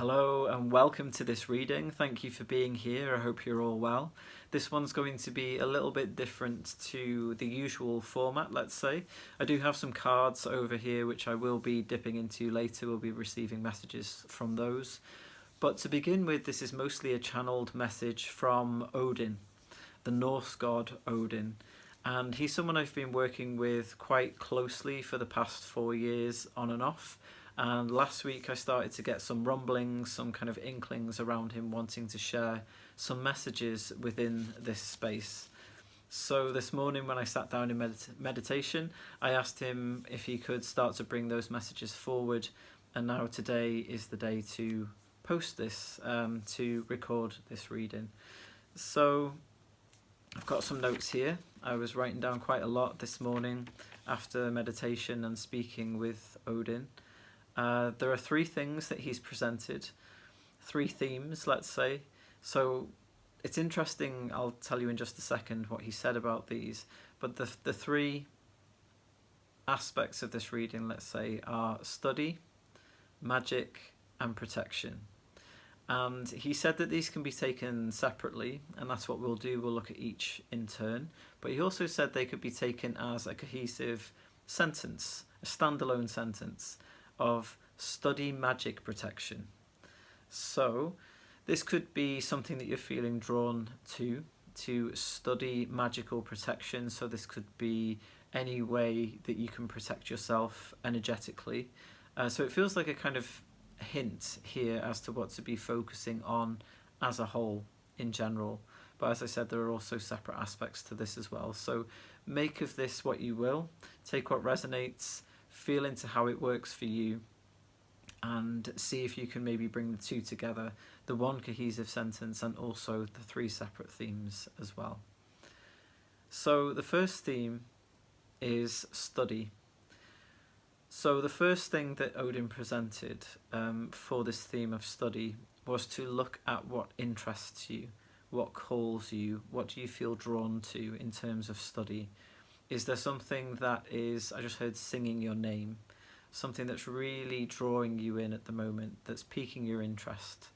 Hello and welcome to this reading. Thank you for being here. I hope you're all well. This one's going to be a little bit different to the usual format, let's say. I do have some cards over here which I will be dipping into later. We'll be receiving messages from those. But to begin with, this is mostly a channeled message from Odin, the Norse god Odin. And he's someone I've been working with quite closely for the past 4 years on and off. And last week I started to get some rumblings, some kind of inklings around him wanting to share some messages within this space. So this morning when I sat down in meditation, I asked him if he could start to bring those messages forward. And now today is the day to post this, to record this reading. So I've got some notes here. I was writing down quite a lot this morning after meditation and speaking with Odin. There are 3 things that he's presented, 3 themes, let's say. So it's interesting, I'll tell you in just a second what he said about these, but the 3 aspects of this reading, let's say, are study, magic, and protection. And he said that these can be taken separately, and that's what we'll do. We'll look at each in turn. But he also said they could be taken as a cohesive sentence, a standalone sentence of study magic protection. So this could be something that you're feeling drawn to study magical protection. So this could be any way that you can protect yourself energetically. So it feels like a kind of hint here as to what to be focusing on as a whole in general. But as I said, there are also separate aspects to this as well. So make of this what you will. Take what resonates, feel into how it works for you, and see if you can maybe bring the 2 together, the 1 cohesive sentence and also the 3 separate themes as well. So the first theme is study. So the first thing that Odin presented for this theme of study was to look at what interests you, what calls you, what do you feel drawn to in terms of study. Is there something that is, I just heard singing your name, something that's really drawing you in at the moment, that's piquing your interest?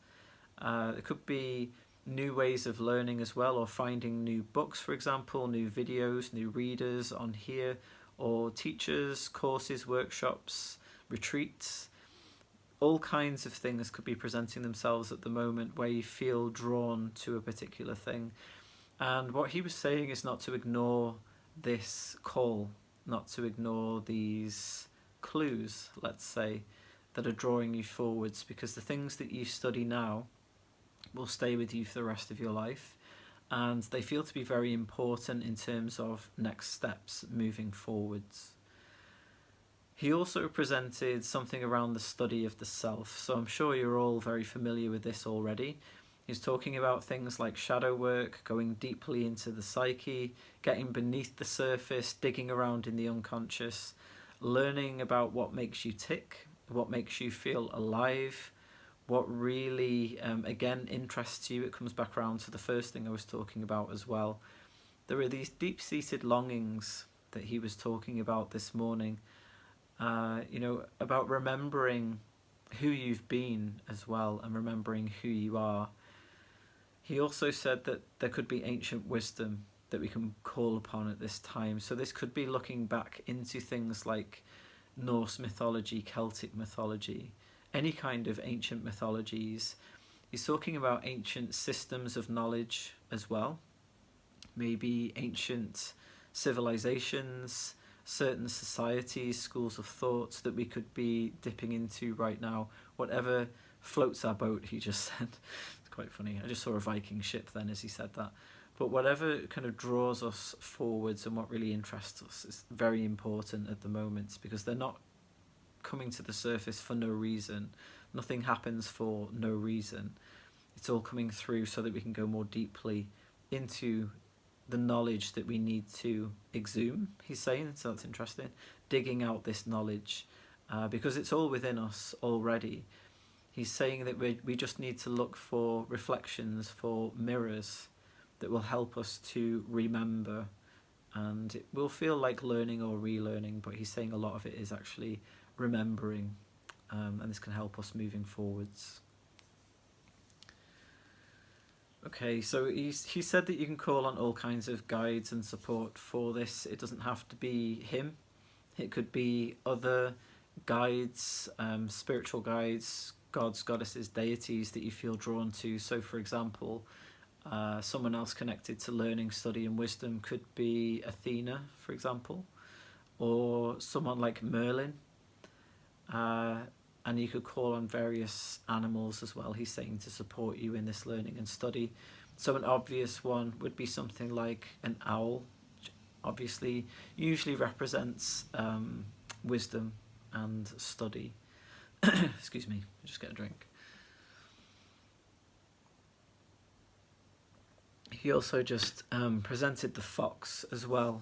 It could be new ways of learning as well, or finding new books, for example, new videos, new readers on here, or teachers, courses, workshops, retreats. All kinds of things could be presenting themselves at the moment where you feel drawn to a particular thing. And what he was saying is not to ignore this call, not to ignore these clues, let's say, that are drawing you forwards, because the things that you study now will stay with you for the rest of your life, and they feel to be very important in terms of next steps moving forwards. He also presented something around the study of the self, so I'm sure you're all very familiar with this already. He's talking about things like shadow work, going deeply into the psyche, getting beneath the surface, digging around in the unconscious, learning about what makes you tick, what makes you feel alive, what really, again, interests you. It comes back around to the first thing I was talking about as well. There are these deep-seated longings that he was talking about this morning, about remembering who you've been as well and remembering who you are. He also said that there could be ancient wisdom that we can call upon at this time. So this could be looking back into things like Norse mythology, Celtic mythology, any kind of ancient mythologies. He's talking about ancient systems of knowledge as well, maybe ancient civilizations, certain societies, schools of thought that we could be dipping into right now. Whatever floats our boat, he just said. It's quite funny. I just saw a Viking ship then as he said that. But whatever kind of draws us forwards and what really interests us is very important at the moment, because they're not coming to the surface for no reason. Nothing happens for no reason. It's all coming through so that we can go more deeply into the knowledge that we need to exhume, he's saying. So that's interesting. Digging out this knowledge, because it's all within us already. He's saying that we just need to look for reflections, for mirrors that will help us to remember, and it will feel like learning or relearning, but he's saying a lot of it is actually remembering, and this can help us moving forwards. Okay, so he said that you can call on all kinds of guides and support for this. It doesn't have to be him. It could be other guides, spiritual guides, gods, goddesses, deities that you feel drawn to. So, for example, someone else connected to learning, study, and wisdom could be Athena, for example, or someone like Merlin. And you could call on various animals as well, he's saying, to support you in this learning and study. So an obvious one would be something like an owl, which obviously usually represents wisdom and study. Excuse me, just get a drink. He also just presented the fox as well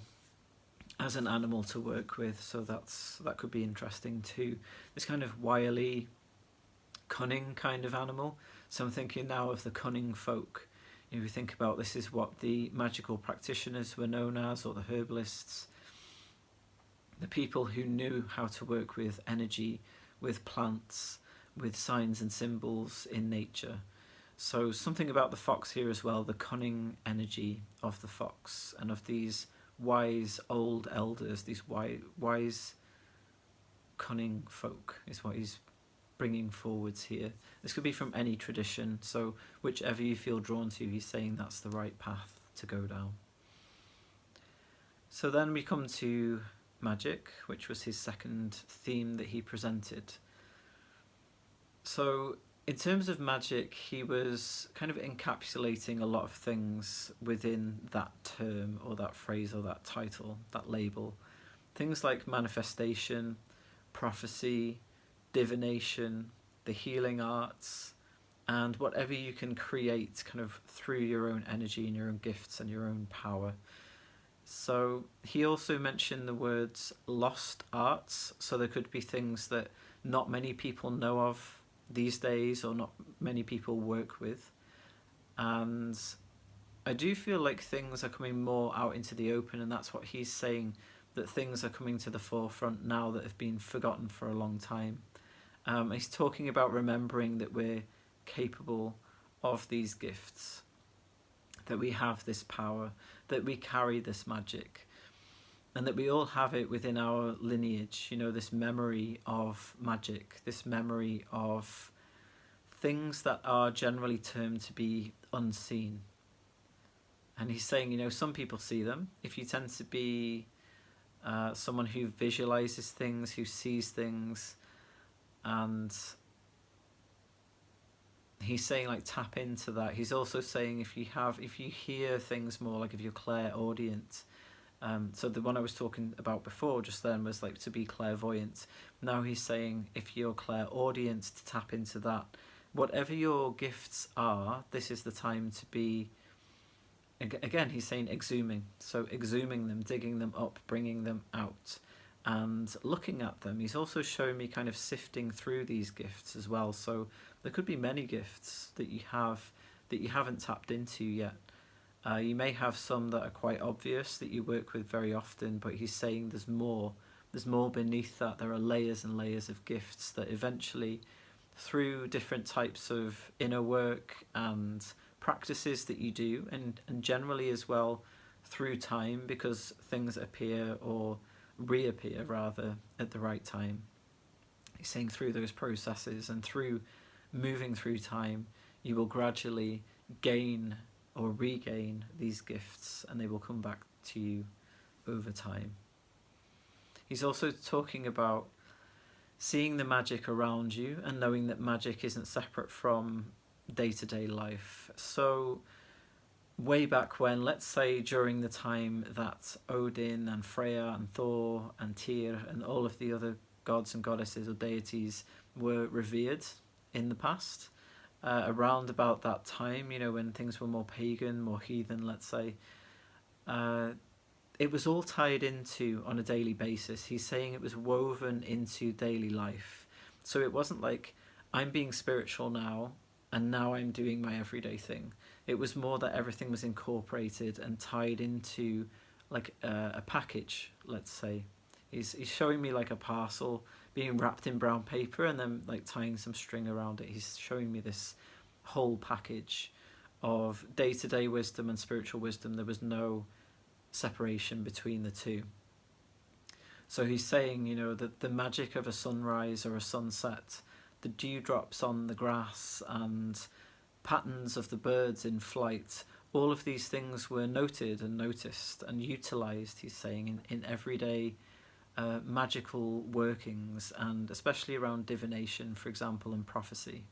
as an animal to work with, so that could be interesting too. This kind of wily, cunning kind of animal. So I'm thinking now of the cunning folk. If you think about, this is what the magical practitioners were known as, or the herbalists, the people who knew how to work with energy, with plants, with signs and symbols in nature. So something about the fox here as well, the cunning energy of the fox and of these wise old elders, these wise cunning folk is what he's bringing forwards here. This could be from any tradition, so whichever you feel drawn to, he's saying that's the right path to go down. So then we come to Magick, which was his second theme that he presented. So in terms of magic, he was kind of encapsulating a lot of things within that term or that phrase or that title, that label. Things like manifestation, prophecy, divination, the healing arts, and whatever you can create kind of through your own energy and your own gifts and your own power. So he also mentioned the words lost arts, so there could be things that not many people know of these days or not many people work with. And I do feel like things are coming more out into the open, and that's what he's saying, that things are coming to the forefront now that have been forgotten for a long time. He's talking about remembering that we're capable of these gifts, that we have this power, that we carry this magic, and that we all have it within our lineage, you know, this memory of magic, this memory of things that are generally termed to be unseen. And he's saying, you know, some people see them. If you tend to be someone who visualizes things, who sees things, and he's saying, like, tap into that. He's also saying if you hear things more, like if you're clairaudient. So the one I was talking about before just then was like to be clairvoyant. Now he's saying if you're clairaudient, to tap into that. Whatever your gifts are, this is the time to be, again, he's saying exhuming. So exhuming them, digging them up, bringing them out and looking at them. He's also showing me kind of sifting through these gifts as well. So there could be many gifts that you have that you haven't tapped into yet. You may have some that are quite obvious that you work with very often, but he's saying there's more beneath that. There are layers and layers of gifts that eventually, through different types of inner work and practices that you do, and generally as well through time, because things appear or reappear rather at the right time. He's saying through those processes and through moving through time, you will gradually gain or regain these gifts, and they will come back to you over time. He's also talking about seeing the magic around you and knowing that magic isn't separate from day-to-day life. So way back when, let's say during the time that Odin and Freya and Thor and Tyr and all of the other gods and goddesses or deities were revered in the past, around about that time, you know, when things were more pagan, more heathen, let's say, it was all tied into on a daily basis. He's saying it was woven into daily life. So it wasn't like, I'm being spiritual now and now I'm doing my everyday thing. It was more that everything was incorporated and tied into like a package, let's say. He's showing me like a parcel being wrapped in brown paper and then like tying some string around it. He's showing me this whole package of day-to-day wisdom and spiritual wisdom. There was no separation between the two. So he's saying, that the magic of a sunrise or a sunset, the dewdrops on the grass and patterns of the birds in flight, all of these things were noted and noticed and utilised, he's saying, in everyday magical workings, and especially around divination, for example, and prophecy.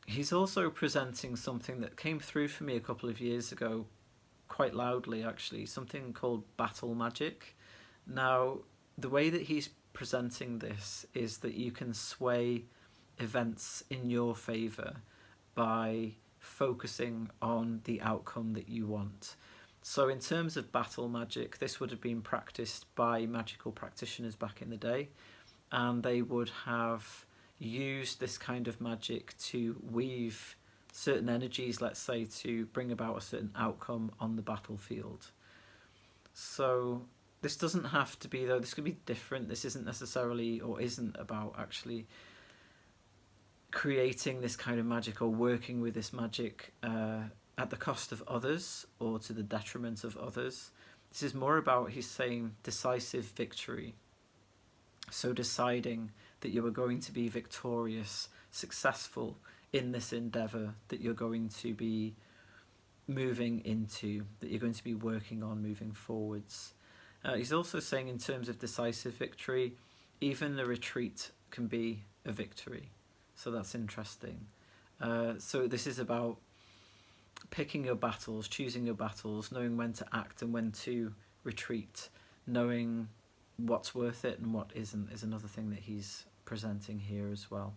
He's also presenting something that came through for me a couple of years ago, quite loudly actually, something called battle magic. Now, the way that he's presenting this is that you can sway events in your favour by focusing on the outcome that you want. So in terms of battle magic, this would have been practiced by magical practitioners back in the day, and they would have used this kind of magic to weave certain energies, let's say, to bring about a certain outcome on the battlefield. So this doesn't have to be, though, this could be different. This isn't necessarily, or isn't about actually creating this kind of magic or working with this magic at the cost of others or to the detriment of others. This is more about, he's saying, decisive victory. So deciding that you are going to be victorious, successful in this endeavour that you're going to be moving into, that you're going to be working on moving forwards. He's also saying, in terms of decisive victory, even a retreat can be a victory. So that's interesting. So this is about picking your battles, choosing your battles, knowing when to act and when to retreat, knowing what's worth it and what isn't is another thing that he's presenting here as well.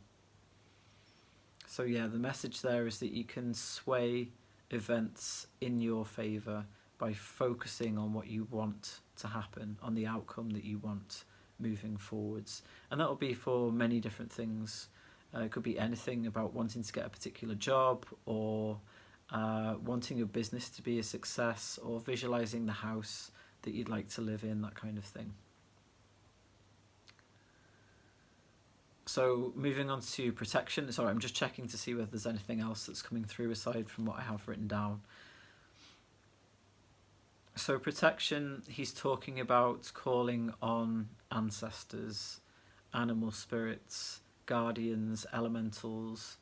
So yeah, the message there is that you can sway events in your favour by focusing on what you want to happen, on the outcome that you want moving forwards. And that'll be for many different things. It could be anything about wanting to get a particular job, or wanting your business to be a success, or visualising the house that you'd like to live in, that kind of thing. So moving on to protection. Sorry, I'm just checking to see whether there's anything else that's coming through aside from what I have written down. So protection, he's talking about calling on ancestors, animal spirits, guardians, elementals,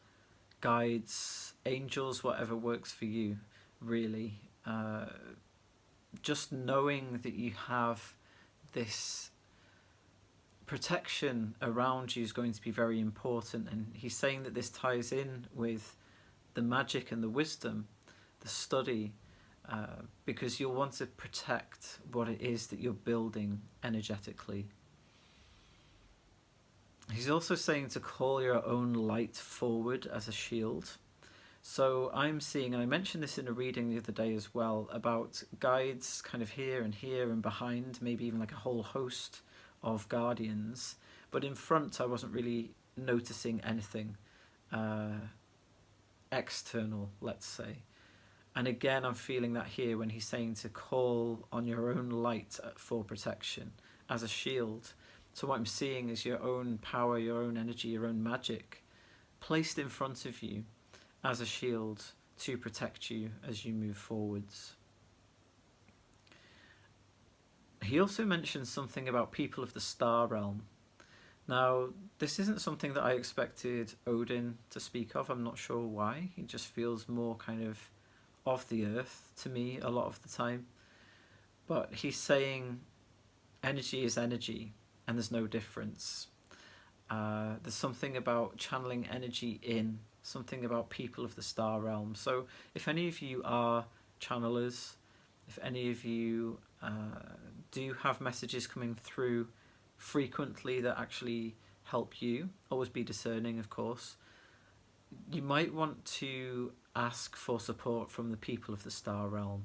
guides, angels, whatever works for you, really. Just knowing that you have this protection around you is going to be very important, and he's saying that this ties in with the magic and the wisdom, the study, because you'll want to protect what it is that you're building energetically. He's also saying to call your own light forward as a shield. So I'm seeing, and I mentioned this in a reading the other day as well, about guides kind of here and behind, maybe even like a whole host of guardians, but in front I wasn't really noticing anything external, let's say. And again, I'm feeling that here when he's saying to call on your own light for protection as a shield. So what I'm seeing is your own power, your own energy, your own magic placed in front of you as a shield to protect you as you move forwards. He also mentions something about people of the star realm. Now, this isn't something that I expected Odin to speak of. I'm not sure why. He just feels more kind of the earth to me a lot of the time. But he's saying energy is energy, and there's no difference. There's something about channeling energy in, something about people of the star realm. So if any of you are channelers, if any of you do have messages coming through frequently that actually help you, always be discerning, of course, you might want to ask for support from the people of the star realm.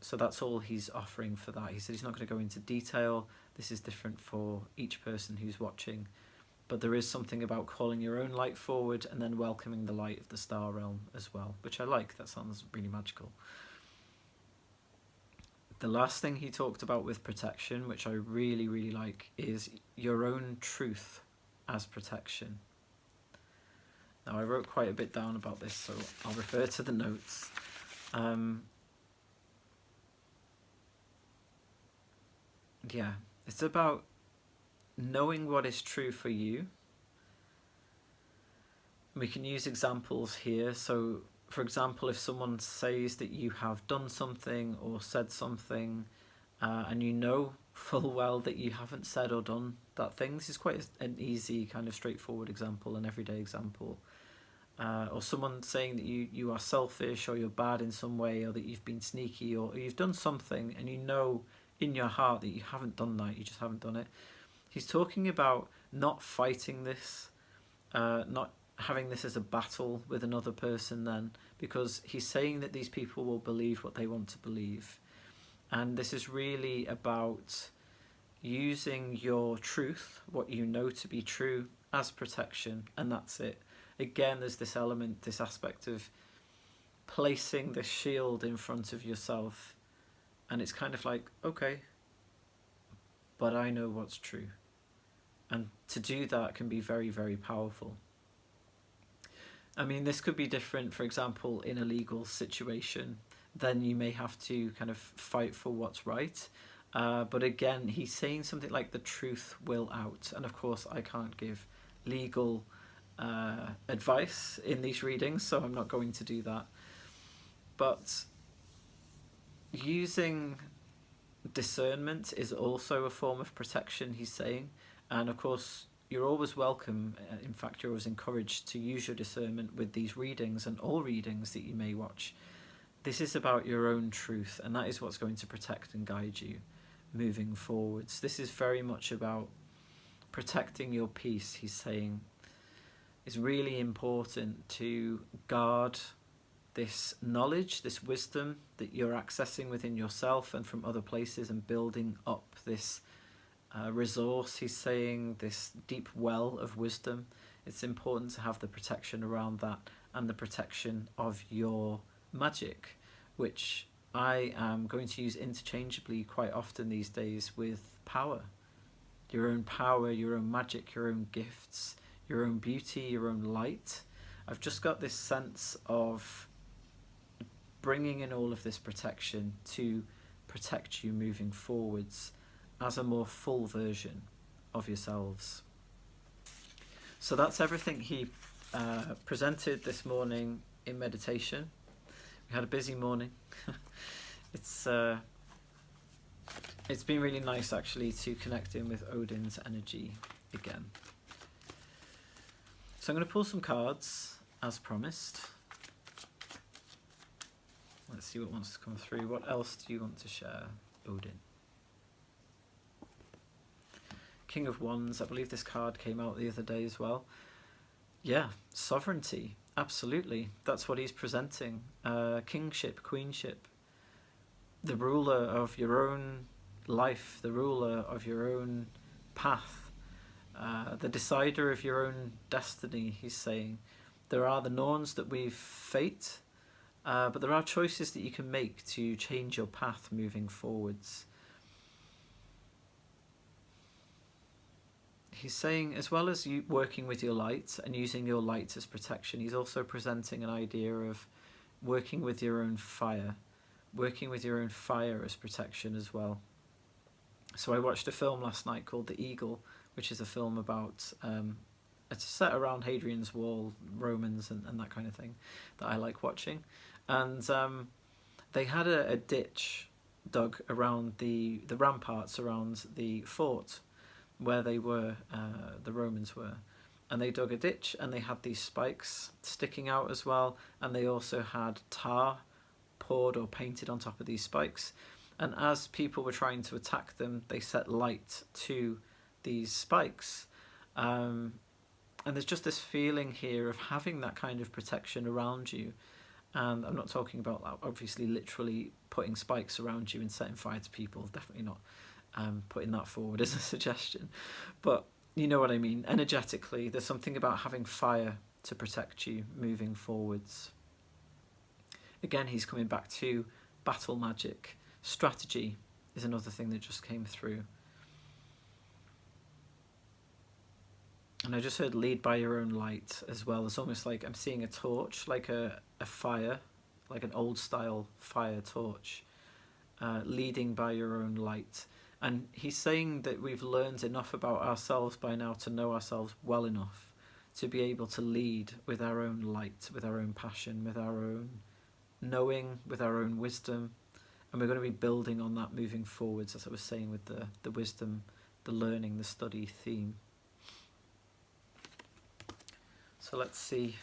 So that's all he's offering for that. He said he's not going to go into detail. This is different for each person who's watching. But there is something about calling your own light forward and then welcoming the light of the star realm as well, which I like. That sounds really magical. The last thing he talked about with protection, which I really, really like, is your own truth as protection. Now I wrote quite a bit down about this, so I'll refer to the notes. Yeah, it's about knowing what is true for you. We can use examples here. So, for example, if someone says that you have done something or said something, and you know full well that you haven't said or done that thing, this is quite an easy, kind of straightforward example, an everyday example. Or someone saying that you are selfish, or you're bad in some way, or that you've been sneaky, or you've done something and you know in your heart that you haven't done that, you just haven't done it. He's talking about not fighting this, not having this as a battle with another person then, because he's saying that these people will believe what they want to believe. And this is really about using your truth, what you know to be true, as protection, and that's it. Again, there's this element, this aspect of placing the shield in front of yourself, and it's kind of like, okay, but I know what's true. And to do that can be very, very powerful. I mean, this could be different, for example, in a legal situation. Then you may have to kind of fight for what's right. But again, he's saying something like the truth will out. And of course, I can't give legal advice in these readings, so I'm not going to do that. But using discernment is also a form of protection, he's saying. And of course, you're always welcome, in fact, you're always encouraged to use your discernment with these readings and all readings that you may watch. This is about your own truth, and that is what's going to protect and guide you moving forwards. This is very much about protecting your peace, he's saying. It's really important to guard this knowledge, this wisdom that you're accessing within yourself and from other places, and building up this resource, he's saying, this deep well of wisdom. It's important to have the protection around that, and the protection of your magic, which I am going to use interchangeably quite often these days with power. Your own power, your own magic, your own gifts, your own beauty, your own light. I've just got this sense of bringing in all of this protection to protect you moving forwards as a more full version of yourselves. So that's everything he presented this morning in meditation. We had a busy morning. It's been really nice actually to connect in with Odin's energy again. So I'm going to pull some cards as promised. Let's see what wants to come through. What else do you want to share, Odin? King of Wands, I believe this card came out the other day as well. Yeah, sovereignty, absolutely. That's what he's presenting. Kingship, queenship, the ruler of your own life, the ruler of your own path, the decider of your own destiny, he's saying. There are the norns that we fate, but there are choices that you can make to change your path moving forwards. He's saying, as well as you working with your light and using your light as protection, he's also presenting an idea of working with your own fire as protection as well. So I watched a film last night called The Eagle, which is a film about, it's set around Hadrian's Wall, Romans and that kind of thing that I like watching. And they had a ditch dug around the ramparts around the fort where they were, the Romans were, and they dug a ditch and they had these spikes sticking out as well, and they also had tar poured or painted on top of these spikes, and as people were trying to attack them, they set light to these spikes, and there's just this feeling here of having that kind of protection around you. And I'm not talking about, obviously, literally putting spikes around you and setting fire to people, definitely not putting that forward as a suggestion, but you know what I mean. Energetically, there's something about having fire to protect you moving forwards. Again, he's coming back to battle magic. Strategy is another thing that just came through. And I just heard lead by your own light as well. It's almost like I'm seeing a torch, like a fire, like an old style fire torch, leading by your own light. And he's saying that we've learned enough about ourselves by now to know ourselves well enough to be able to lead with our own light, with our own passion, with our own knowing, with our own wisdom. And we're going to be building on that moving forwards, as I was saying, with the wisdom, the learning, the study theme. So let's see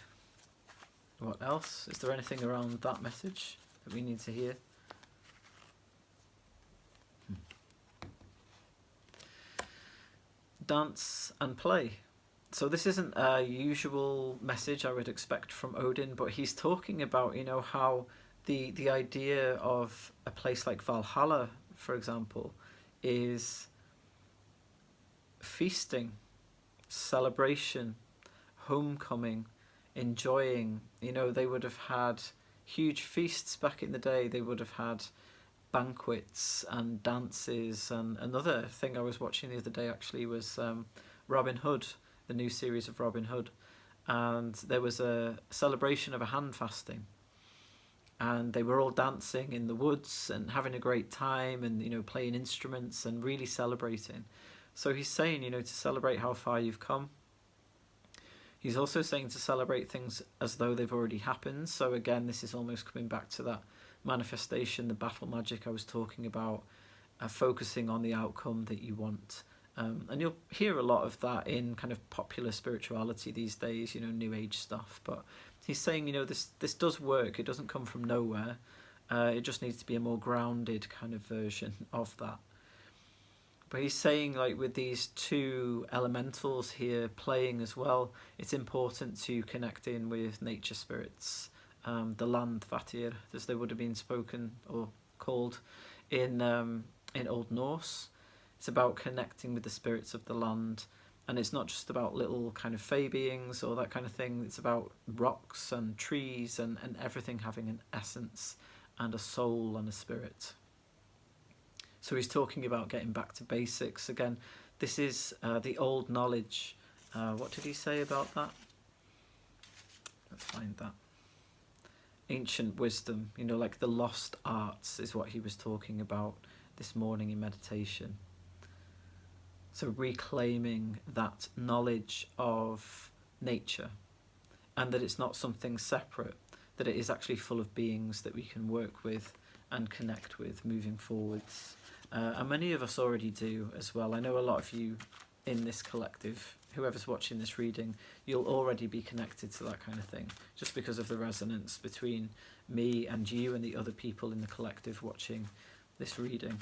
what else. Is there anything around that message that we need to hear? Dance and play. So this isn't a usual message I would expect from Odin, but he's talking about, you know, how the idea of a place like Valhalla, for example, is feasting, celebration, homecoming, enjoying. You know, they would have had huge feasts back in the day. They would have had banquets and dances. And another thing I was watching the other day actually was Robin Hood, the new series of Robin Hood, and there was a celebration of a hand fasting, and they were all dancing in the woods and having a great time, and, you know, playing instruments and really celebrating. So he's saying, you know, to celebrate how far you've come. He's also saying to celebrate things as though they've already happened. So again, this is almost coming back to that manifestation, the battle magic I was talking about, focusing on the outcome that you want. And you'll hear a lot of that in kind of popular spirituality these days, you know, new age stuff. But he's saying, you know, this does work. It doesn't come from nowhere. It just needs to be a more grounded kind of version of that. But he's saying, like, with these two elementals here playing as well, it's important to connect in with nature spirits, the land vatir, as they would have been spoken or called in Old Norse. It's about connecting with the spirits of the land, and it's not just about little kind of fey beings or that kind of thing. It's about rocks and trees and everything having an essence and a soul and a spirit. So he's talking about getting back to basics. Again, this is the old knowledge. What did he say about that? Let's find that. Ancient wisdom, you know, like the lost arts is what he was talking about this morning in meditation. So reclaiming that knowledge of nature, and that it's not something separate, that it is actually full of beings that we can work with and connect with moving forwards. And many of us already do as well. I know a lot of you in this collective, whoever's watching this reading, you'll already be connected to that kind of thing, just because of the resonance between me and you and the other people in the collective watching this reading.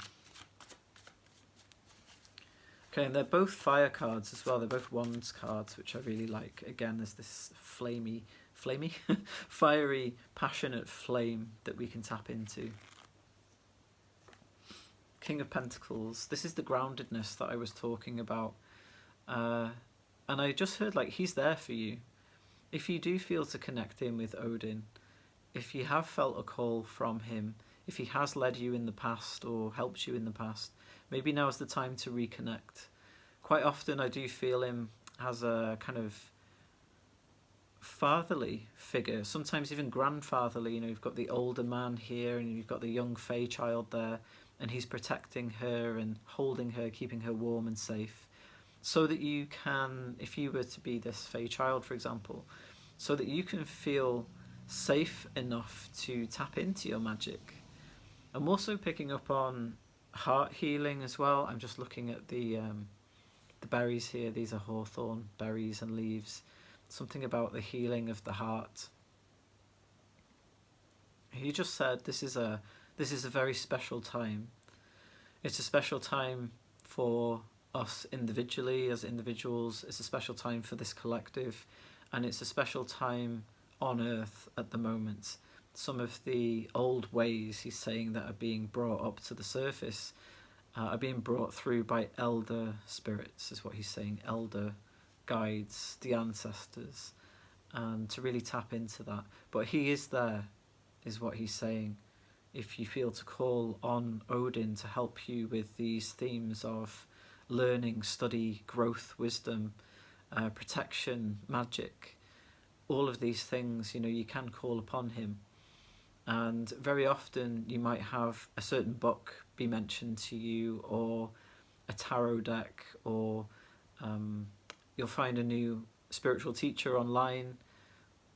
Okay, and they're both fire cards as well. They're both wands cards, which I really like. Again, there's this flamey, fiery, passionate flame that we can tap into. King of Pentacles. This is the groundedness that I was talking about. And I just heard, like, he's there for you. If you do feel to connect in with Odin, if you have felt a call from him, if he has led you in the past or helped you in the past, maybe now's the time to reconnect. Quite often I do feel him as a kind of fatherly figure, sometimes even grandfatherly. You know, you've got the older man here and you've got the young fey child there, and he's protecting her and holding her, keeping her warm and safe, so that you can, if you were to be this fey child, for example, so that you can feel safe enough to tap into your magic. I'm also picking up on heart healing as well. I'm just looking at the berries here. These are hawthorn berries and leaves. Something about the healing of the heart. He just said this is a very special time. It's a special time for us individually, as individuals. It's a special time for this collective, and it's a special time on Earth at the moment. Some of the old ways, he's saying, that are being brought up to the surface are being brought through by elder spirits, is what he's saying, elder guides, the ancestors, and to really tap into that. But he is there, is what he's saying. If you feel to call on Odin to help you with these themes of learning, study, growth, wisdom, protection, magic, all of these things, you can call upon him. And very often you might have a certain book be mentioned to you, or a tarot deck, or you'll find a new spiritual teacher online,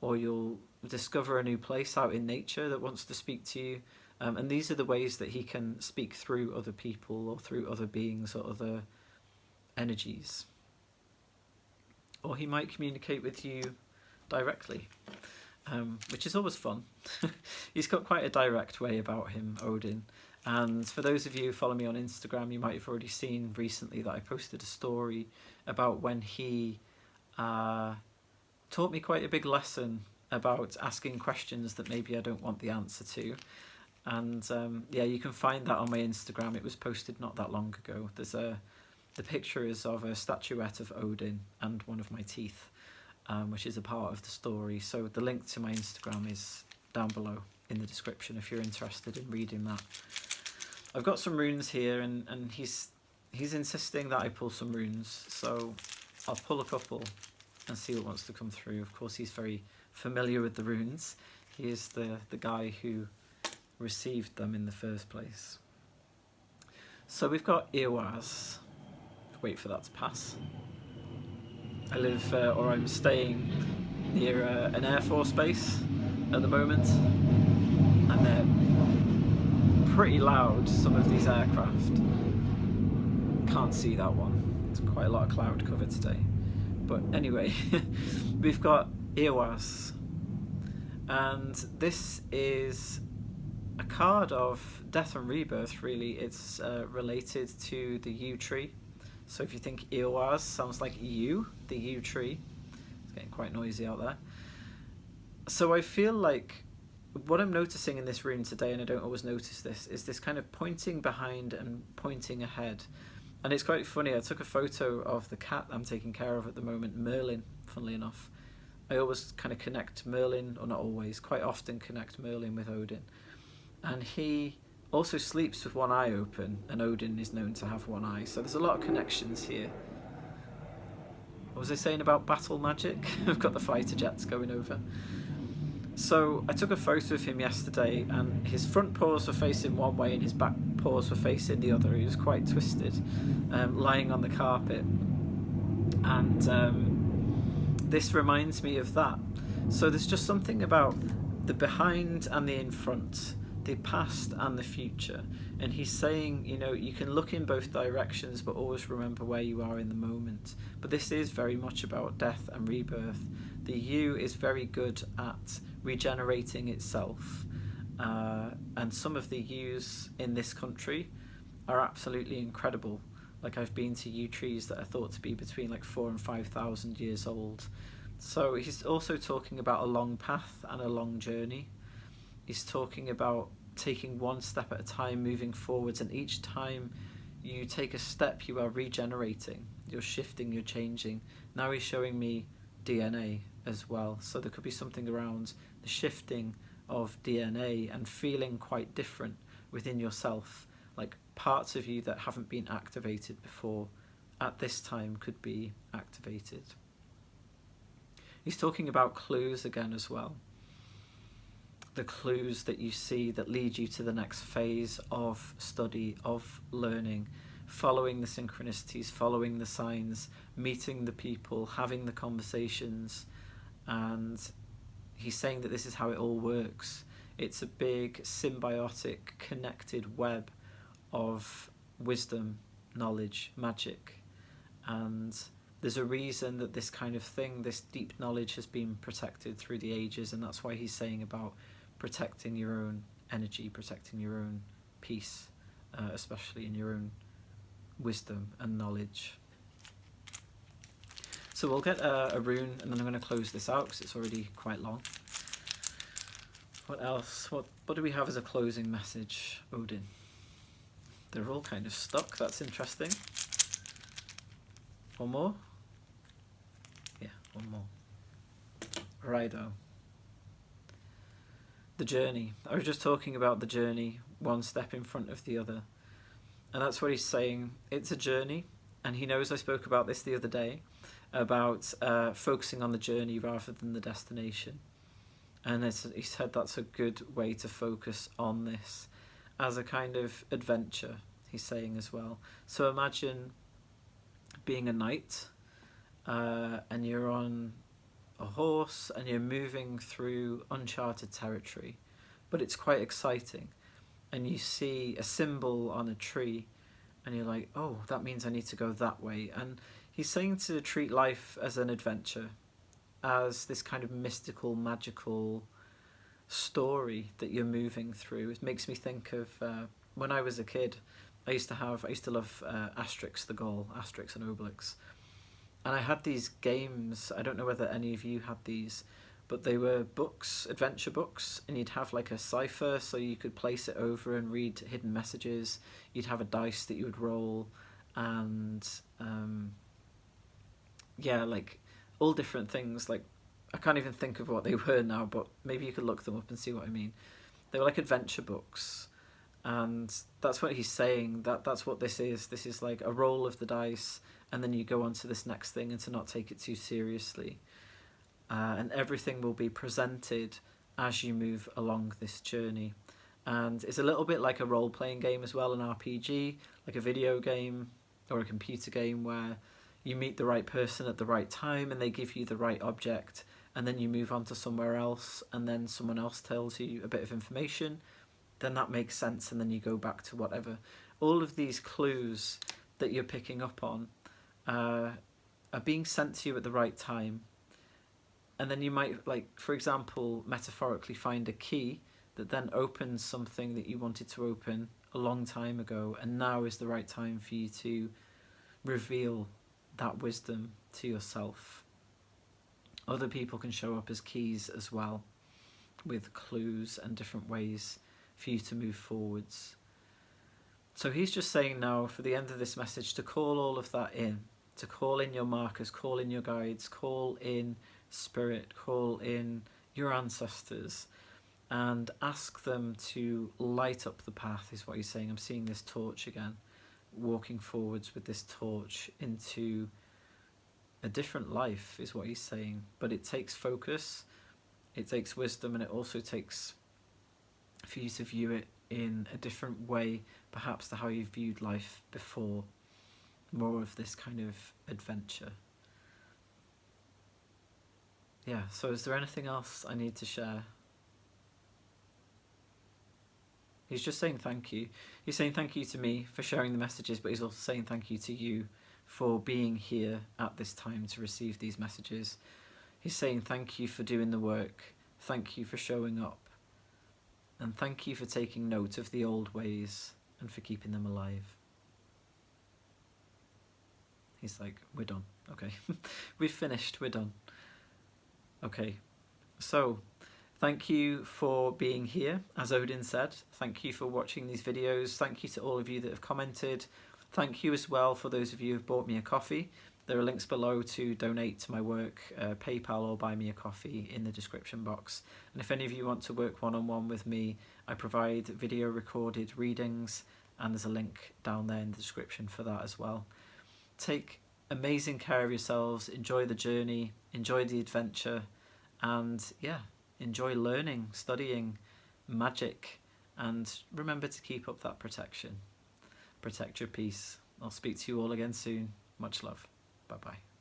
or you'll discover a new place out in nature that wants to speak to you. And these are the ways that he can speak through other people, or through other beings, or other energies. Or he might communicate with you directly, which is always fun. He's got quite a direct way about him, Odin. And for those of you who follow me on Instagram, you might have already seen recently that I posted a story about when he taught me quite a big lesson about asking questions that maybe I don't want the answer to. And yeah, you can find that on my Instagram. It was posted not that long ago. The picture is of a statuette of Odin and one of my teeth, which is a part of the story. So the link to my Instagram is down below in the description if you're interested in reading that. I've got some runes here, and he's insisting that I pull some runes, so I'll pull a couple and see what wants to come through. Of course, he's very familiar with the runes. He is the guy who received them in the first place. So we've got Eowaz. Wait for that to pass. I live, or I'm staying near an Air Force base at the moment, and they're pretty loud, some of these aircraft. Can't see that one. It's quite a lot of cloud cover today. But anyway, we've got Eowaz, and this is a card of death and rebirth, really. It's related to the yew tree. So if you think Eowaz sounds like yew, the yew tree. It's getting quite noisy out there. So I feel like what I'm noticing in this rune today, and I don't always notice this, is this kind of pointing behind and pointing ahead. And it's quite funny, I took a photo of the cat I'm taking care of at the moment, Merlin, funnily enough. I always kind of connect Merlin, or not always, quite often connect Merlin with Odin. And he also sleeps with one eye open, and Odin is known to have one eye. So there's a lot of connections here. What was I saying about battle magic? I've got the fighter jets going over. So I took a photo of him yesterday, and his front paws were facing one way and his back paws were facing the other. He was quite twisted, lying on the carpet. And this reminds me of that. So there's just something about the behind and the in front, the past and the future. And he's saying, you can look in both directions, but always remember where you are in the moment. But this is very much about death and rebirth. The yew is very good at regenerating itself, and some of the yews in this country are absolutely incredible. Like, I've been to yew trees that are thought to be between like 4,000 and 5,000 years old. So he's also talking about a long path and a long journey. He's talking about taking one step at a time, moving forwards, and each time you take a step, you are regenerating, you're shifting, you're changing. Now he's showing me DNA as well, so there could be something around the shifting of DNA and feeling quite different within yourself, like parts of you that haven't been activated before at this time could be activated. He's talking about clues again as well. The clues that you see that lead you to the next phase of study, of learning, following the synchronicities, following the signs, meeting the people, having the conversations. And he's saying that this is how it all works. It's a big symbiotic connected web of wisdom, knowledge, magic. And there's a reason that this kind of thing, this deep knowledge, has been protected through the ages, and that's why he's saying about protecting your own energy, protecting your own peace, especially in your own wisdom and knowledge. So we'll get a rune, and then I'm going to close this out because it's already quite long. What else? What do we have as a closing message, Odin? They're all kind of stuck. That's interesting. One more? Yeah, one more. Righto. The journey. I was just talking about the journey, one step in front of the other. And that's what he's saying. It's a journey, and he knows I spoke about this the other day. about focusing on the journey rather than the destination. And he said that's a good way to focus on this as a kind of adventure, he's saying as well. So imagine being a knight and you're on a horse and you're moving through uncharted territory, but it's quite exciting. And you see a symbol on a tree and you're like, oh, that means I need to go that way. And he's saying to treat life as an adventure, as this kind of mystical, magical story that you're moving through. It makes me think of when I was a kid. I used to love Asterix the Gaul, Asterix and Obelix, and I had these games. I don't know whether any of you had these, but they were books, adventure books, and you'd have like a cipher, so you could place it over and read hidden messages. You'd have a dice that you would roll, and yeah, like all different things. Like I can't even think of what they were now, but maybe you could look them up and see what I mean. They were like adventure books, and that's what he's saying. That's what this is. This is like a roll of the dice, and then you go on to this next thing, and to not take it too seriously. And everything will be presented as you move along this journey. And it's a little bit like a role-playing game as well, an RPG, like a video game or a computer game where you meet the right person at the right time and they give you the right object, and then you move on to somewhere else, and then someone else tells you a bit of information, then that makes sense, and then you go back to whatever. All of these clues that you're picking up on are being sent to you at the right time. And then you might, like, for example, metaphorically find a key that then opens something that you wanted to open a long time ago, and now is the right time for you to reveal that wisdom to yourself. Other people can show up as keys as well, with clues and different ways for you to move forwards. So he's just saying now, for the end of this message, to call all of that in, to call in your markers, call in your guides, call in spirit, call in your ancestors, and ask them to light up the path, is what he's saying. I'm seeing this torch again, walking forwards with this torch into a different life, is what he's saying. But it takes focus, it takes wisdom, and it also takes for you to view it in a different way, perhaps to how you've viewed life before. More of this kind of adventure. Yeah, so is there anything else I need to share? He's just saying thank you. He's saying thank you to me for sharing the messages, but he's also saying thank you to you for being here at this time to receive these messages. He's saying thank you for doing the work, thank you for showing up, and thank you for taking note of the old ways and for keeping them alive. He's like, we're done. Okay, we've finished, we're done. Okay, so thank you for being here, as Odin said. Thank you for watching these videos. Thank you to all of you that have commented. Thank you as well for those of you who have bought me a coffee. There are links below to donate to my work, PayPal or buy me a coffee in the description box. And if any of you want to work one-on-one with me, I provide video recorded readings, and there's a link down there in the description for that as well. Take amazing care of yourselves, enjoy the journey, enjoy the adventure, and yeah, enjoy learning, studying magic, and remember to keep up that protection. Protect your peace. I'll speak to you all again soon. Much love. Bye bye.